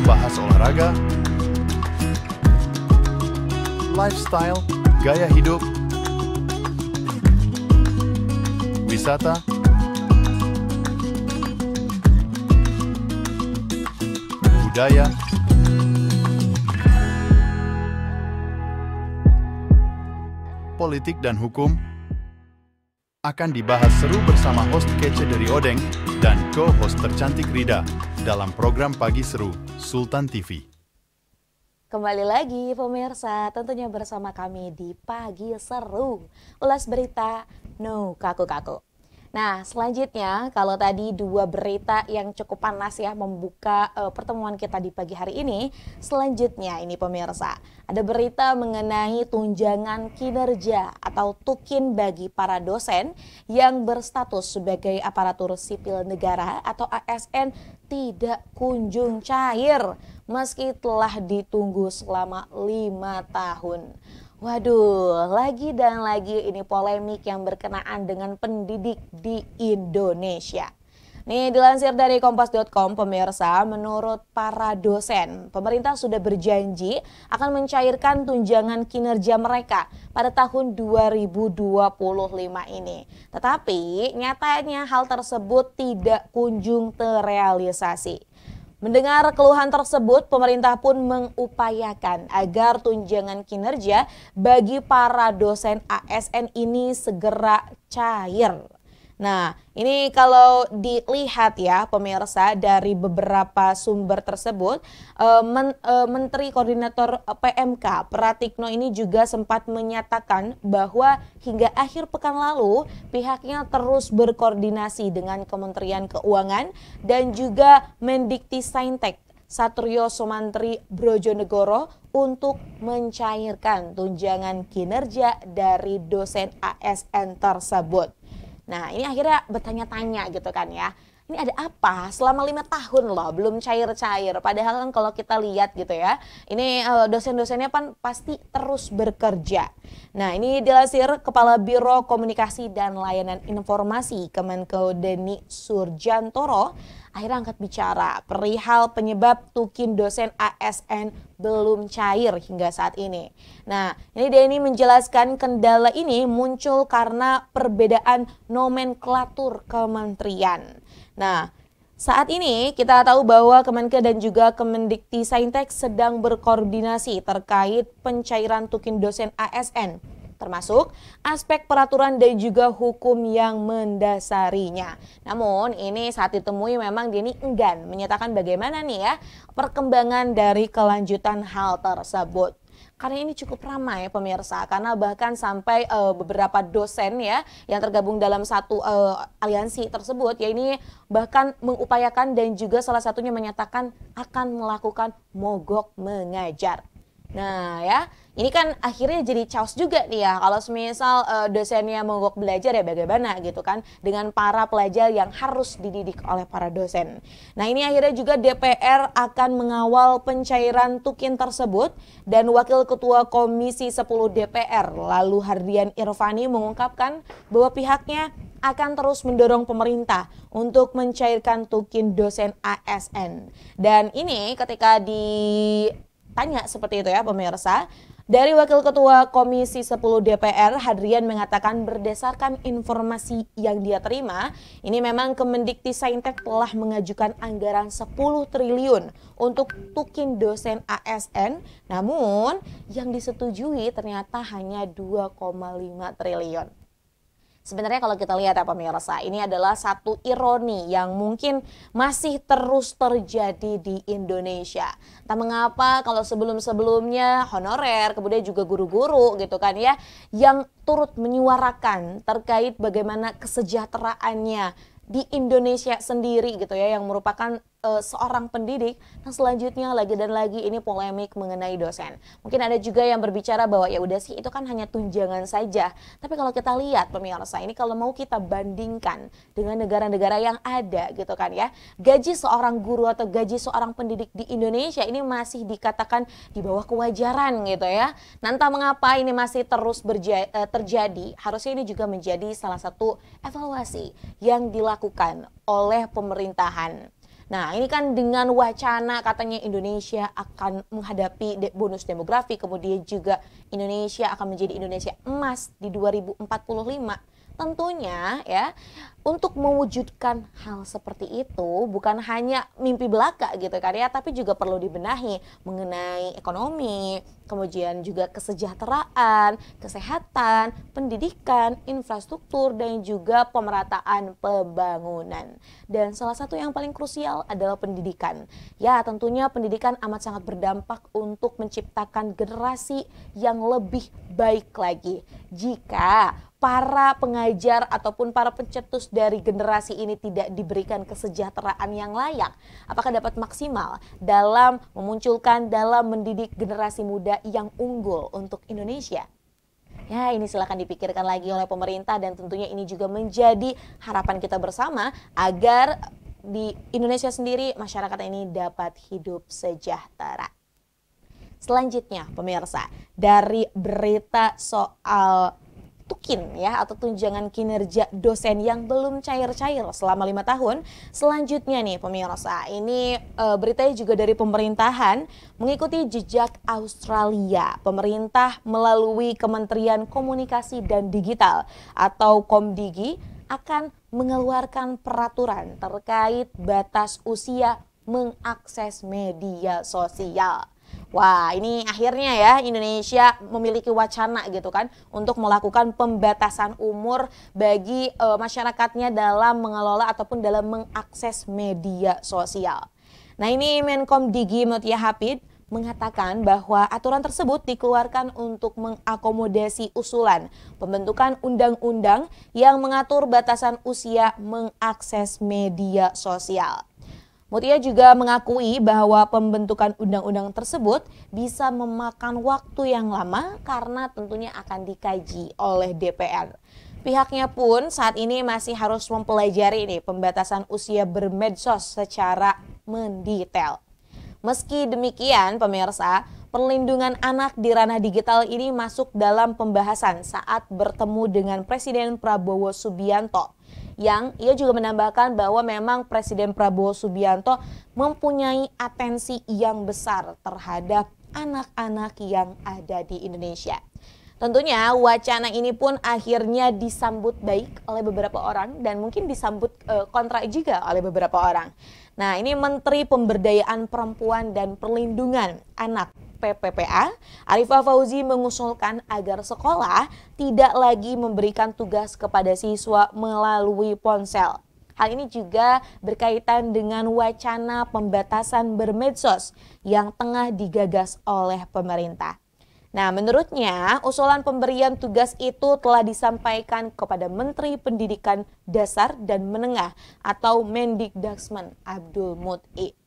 membahas olahraga, lifestyle, gaya hidup, wisata, budaya, politik dan hukum akan dibahas seru bersama host kece dari Odeng dan co-host tercantik Rida dalam program Pagi Seru Sultan TV. Kembali lagi pemirsa, tentunya bersama kami di Pagi Seru, ulas berita no kaku-kaku. Nah, selanjutnya kalau tadi dua berita yang cukup panas ya membuka pertemuan kita di pagi hari ini, selanjutnya ini pemirsa, ada berita mengenai tunjangan kinerja atau tukin bagi para dosen yang berstatus sebagai aparatur sipil negara atau ASN tidak kunjung cair meski telah ditunggu selama 5 tahun. Waduh, lagi dan lagi ini polemik yang berkenaan dengan pendidik di Indonesia. Nih, dilansir dari kompas.com pemirsa, menurut para dosen, pemerintah sudah berjanji akan mencairkan tunjangan kinerja mereka pada tahun 2025 ini. Tetapi nyatanya hal tersebut tidak kunjung terrealisasi. Mendengar keluhan tersebut, pemerintah pun mengupayakan agar tunjangan kinerja bagi para dosen ASN ini segera cair. Nah, ini kalau dilihat ya pemirsa dari beberapa sumber tersebut, Menteri Koordinator PMK Pratikno ini juga sempat menyatakan bahwa hingga akhir pekan lalu pihaknya terus berkoordinasi dengan Kementerian Keuangan dan juga Mendikti-Saintek Satrio Sumantri Brojonegoro untuk mencairkan tunjangan kinerja dari dosen ASN tersebut. Nah, ini akhirnya bertanya-tanya gitu kan ya. Ini ada apa? Selama 5 tahun loh belum cair-cair. Padahal kan kalau kita lihat gitu ya, ini dosen-dosennya kan pasti terus bekerja. Nah, ini dilansir Kepala Biro Komunikasi dan Layanan Informasi Kemenko Denny Surjantoro akhirnya angkat bicara perihal penyebab tukin dosen ASN belum cair hingga saat ini. Nah, ini Denny menjelaskan kendala ini muncul karena perbedaan nomenklatur kementerian. Nah, saat ini kita tahu bahwa Kemenke dan juga Kemendikti-Saintek sedang berkoordinasi terkait pencairan tukin dosen ASN, termasuk aspek peraturan dan juga hukum yang mendasarinya. Namun ini saat ditemui memang Denny enggan menyatakan bagaimana nih ya perkembangan dari kelanjutan hal tersebut. Karena ini cukup ramai pemirsa, karena bahkan sampai beberapa dosen ya yang tergabung dalam satu aliansi tersebut ya ini bahkan mengupayakan dan juga salah satunya menyatakan akan melakukan mogok mengajar. Nah ya, ini kan akhirnya jadi chaos juga nih ya kalau semisal dosennya mogok belajar ya bagaimana gitu kan dengan para pelajar yang harus dididik oleh para dosen. Nah ini akhirnya juga DPR akan mengawal pencairan tukin tersebut dan Wakil Ketua Komisi 10 DPR lalu Hardian Irvani mengungkapkan bahwa pihaknya akan terus mendorong pemerintah untuk mencairkan tukin dosen ASN. Dan ini ketika tanya seperti itu ya pemirsa. Dari Wakil Ketua Komisi 10 DPR, Hadrian mengatakan berdasarkan informasi yang dia terima, ini memang Kemendikti-Saintek telah mengajukan anggaran 10 triliun untuk tukin dosen ASN, namun yang disetujui ternyata hanya 2,5 triliun. Sebenarnya kalau kita lihat ya pemirsa, ini adalah satu ironi yang mungkin masih terus terjadi di Indonesia. Entah mengapa kalau sebelum-sebelumnya honorer, kemudian juga guru-guru gitu kan ya, yang turut menyuarakan terkait bagaimana kesejahteraannya di Indonesia sendiri gitu ya, yang merupakan seorang pendidik. Nah selanjutnya lagi dan lagi ini polemik mengenai dosen. Mungkin ada juga yang berbicara bahwa ya udah sih itu kan hanya tunjangan saja. Tapi kalau kita lihat pemirsa ini kalau mau kita bandingkan dengan negara-negara yang ada gitu kan ya, gaji seorang guru atau gaji seorang pendidik di Indonesia ini masih dikatakan di bawah kewajaran gitu ya. Nah entah mengapa ini masih terus terjadi, harusnya ini juga menjadi salah satu evaluasi yang dilakukan oleh pemerintahan. Nah, ini kan dengan wacana katanya Indonesia akan menghadapi bonus demografi, kemudian juga Indonesia akan menjadi Indonesia emas di 2045. Tentunya ya, untuk mewujudkan hal seperti itu bukan hanya mimpi belaka gitu kan ya, tapi juga perlu dibenahi mengenai ekonomi, kemudian juga kesejahteraan, kesehatan, pendidikan, infrastruktur, dan juga pemerataan pembangunan. Dan salah satu yang paling krusial adalah pendidikan. Ya, tentunya pendidikan amat sangat berdampak untuk menciptakan generasi yang lebih baik lagi. Jika para pengajar ataupun para pencetus dari generasi ini tidak diberikan kesejahteraan yang layak, apakah dapat maksimal dalam memunculkan, dalam mendidik generasi muda yang unggul untuk Indonesia? Ya, ini silakan dipikirkan lagi oleh pemerintah, dan tentunya ini juga menjadi harapan kita bersama agar di Indonesia sendiri masyarakat ini dapat hidup sejahtera. Selanjutnya pemirsa, dari berita soal tukin ya atau tunjangan kinerja dosen yang belum cair-cair selama 5 tahun. Selanjutnya nih pemirsa, ini beritanya juga dari pemerintahan, mengikuti jejak Australia. Pemerintah melalui Kementerian Komunikasi dan Digital atau Komdigi akan mengeluarkan peraturan terkait batas usia mengakses media sosial. Wah, ini akhirnya ya Indonesia memiliki wacana gitu kan untuk melakukan pembatasan umur bagi masyarakatnya dalam mengelola ataupun dalam mengakses media sosial. Nah, ini Menkom Digi Mutia Hafid mengatakan bahwa aturan tersebut dikeluarkan untuk mengakomodasi usulan pembentukan undang-undang yang mengatur batasan usia mengakses media sosial. Mutia juga mengakui bahwa pembentukan undang-undang tersebut bisa memakan waktu yang lama karena tentunya akan dikaji oleh DPR. Pihaknya pun saat ini masih harus mempelajari pembatasan usia bermedsos secara mendetail. Meski demikian, pemirsa, perlindungan anak di ranah digital ini masuk dalam pembahasan saat bertemu dengan Presiden Prabowo Subianto. Yang ia juga menambahkan bahwa memang Presiden Prabowo Subianto mempunyai atensi yang besar terhadap anak-anak yang ada di Indonesia. Tentunya wacana ini pun akhirnya disambut baik oleh beberapa orang dan mungkin disambut kontra juga oleh beberapa orang. Nah, ini Menteri Pemberdayaan Perempuan dan Perlindungan Anak PPPA, Arifah Fauzi mengusulkan agar sekolah tidak lagi memberikan tugas kepada siswa melalui ponsel. Hal ini juga berkaitan dengan wacana pembatasan bermedsos yang tengah digagas oleh pemerintah. Nah, menurutnya usulan pemberian tugas itu telah disampaikan kepada Menteri Pendidikan Dasar dan Menengah atau Mendikdaksmen Abdul Mut'i.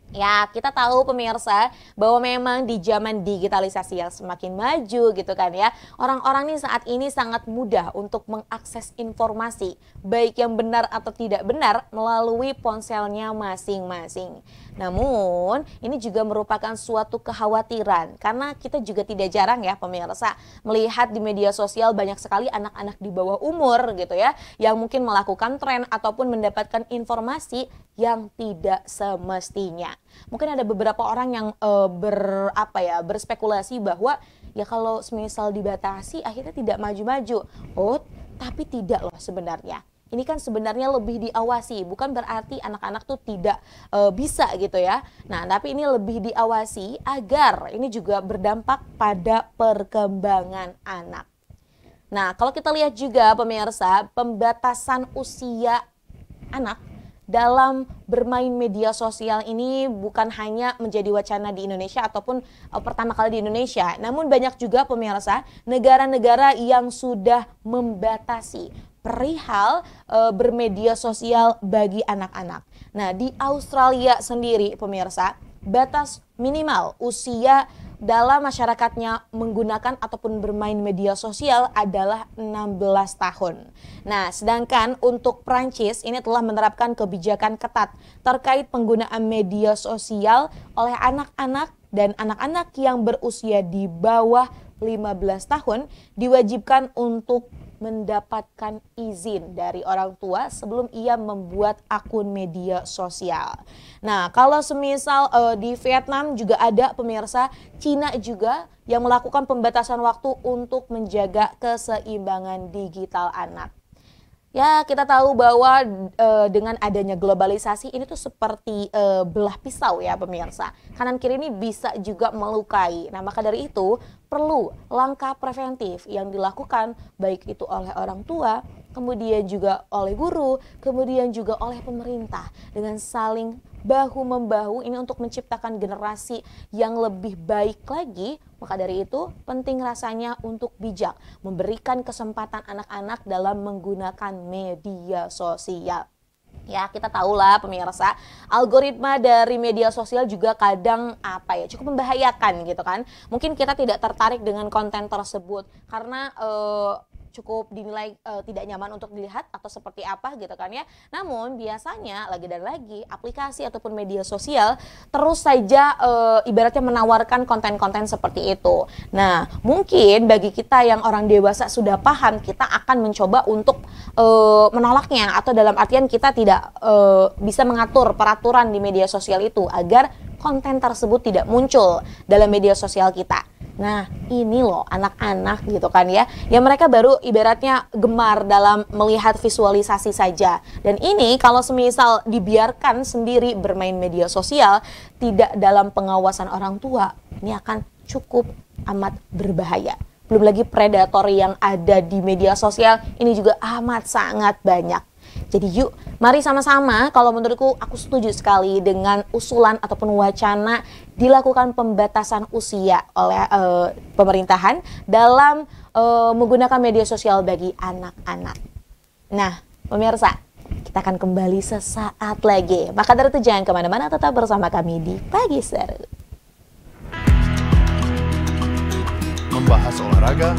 Ya, kita tahu pemirsa bahwa memang di zaman digitalisasi yang semakin maju gitu kan ya, orang-orang nih saat ini sangat mudah untuk mengakses informasi, baik yang benar atau tidak benar melalui ponselnya masing-masing. Namun, ini juga merupakan suatu kekhawatiran karena kita juga tidak jarang ya pemirsa melihat di media sosial banyak sekali anak-anak di bawah umur gitu ya, yang mungkin melakukan tren ataupun mendapatkan informasi yang tidak semestinya. Mungkin ada beberapa orang yang berspekulasi bahwa ya kalau semisal dibatasi akhirnya tidak maju-maju. Oh, tapi tidak loh sebenarnya. Ini kan sebenarnya lebih diawasi, bukan berarti anak-anak tuh tidak bisa gitu ya. Nah, tapi ini lebih diawasi agar ini juga berdampak pada perkembangan anak. Nah, kalau kita lihat juga pemirsa, pembatasan usia anak dalam bermain media sosial ini bukan hanya menjadi wacana di Indonesia ataupun pertama kali di Indonesia, namun banyak juga pemirsa negara-negara yang sudah membatasi perihal bermedia sosial bagi anak-anak. Nah, di Australia sendiri pemirsa, batas minimal usia dalam masyarakatnya menggunakan ataupun bermain media sosial adalah 16 tahun. Nah, sedangkan untuk Prancis ini telah menerapkan kebijakan ketat terkait penggunaan media sosial oleh anak-anak dan anak-anak yang berusia di bawah 15 tahun diwajibkan untuk mendapatkan izin dari orang tua sebelum ia membuat akun media sosial. Nah, kalau semisal di Vietnam juga ada pemirsa, Cina juga yang melakukan pembatasan waktu untuk menjaga keseimbangan digital anak. Ya, kita tahu bahwa dengan adanya globalisasi ini tuh seperti belah pisau ya pemirsa. Kanan kiri ini bisa juga melukai. Nah, maka dari itu perlu langkah preventif yang dilakukan baik itu oleh orang tua, kemudian juga oleh guru, kemudian juga oleh pemerintah dengan saling bahu-membahu ini untuk menciptakan generasi yang lebih baik lagi. Maka dari itu penting rasanya untuk bijak memberikan kesempatan anak-anak dalam menggunakan media sosial. Ya, kita tahulah pemirsa, algoritma dari media sosial juga kadang cukup membahayakan gitu kan. Mungkin kita tidak tertarik dengan konten tersebut karena cukup dinilai tidak nyaman untuk dilihat atau seperti apa gitu kan ya. Namun biasanya lagi dan lagi aplikasi ataupun media sosial terus saja ibaratnya menawarkan konten-konten seperti itu. Nah, mungkin bagi kita yang orang dewasa sudah paham, kita akan mencoba untuk menolaknya, atau dalam artian kita tidak bisa mengatur peraturan di media sosial itu agar konten tersebut tidak muncul dalam media sosial kita. Nah, ini loh anak-anak gitu kan ya, yang mereka baru ibaratnya gemar dalam melihat visualisasi saja. Dan ini kalau semisal dibiarkan sendiri bermain media sosial tidak dalam pengawasan orang tua, ini akan cukup amat berbahaya. Belum lagi predator yang ada di media sosial ini juga amat sangat banyak. Jadi yuk, mari sama-sama, kalau menurutku aku setuju sekali dengan usulan ataupun wacana dilakukan pembatasan usia oleh pemerintahan dalam menggunakan media sosial bagi anak-anak. Nah, pemirsa, kita akan kembali sesaat lagi. Maka dari itu jangan kemana-mana, tetap bersama kami di Pagi Seru. Membahas olahraga,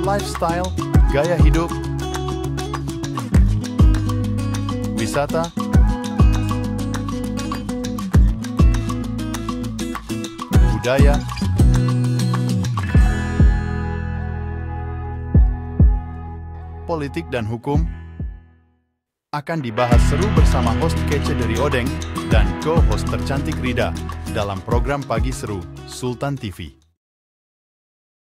lifestyle, gaya hidup, wisata, budaya, politik dan hukum akan dibahas seru bersama host kece dari Odeng dan co-host tercantik Rida dalam program Pagi Seru Sultan TV.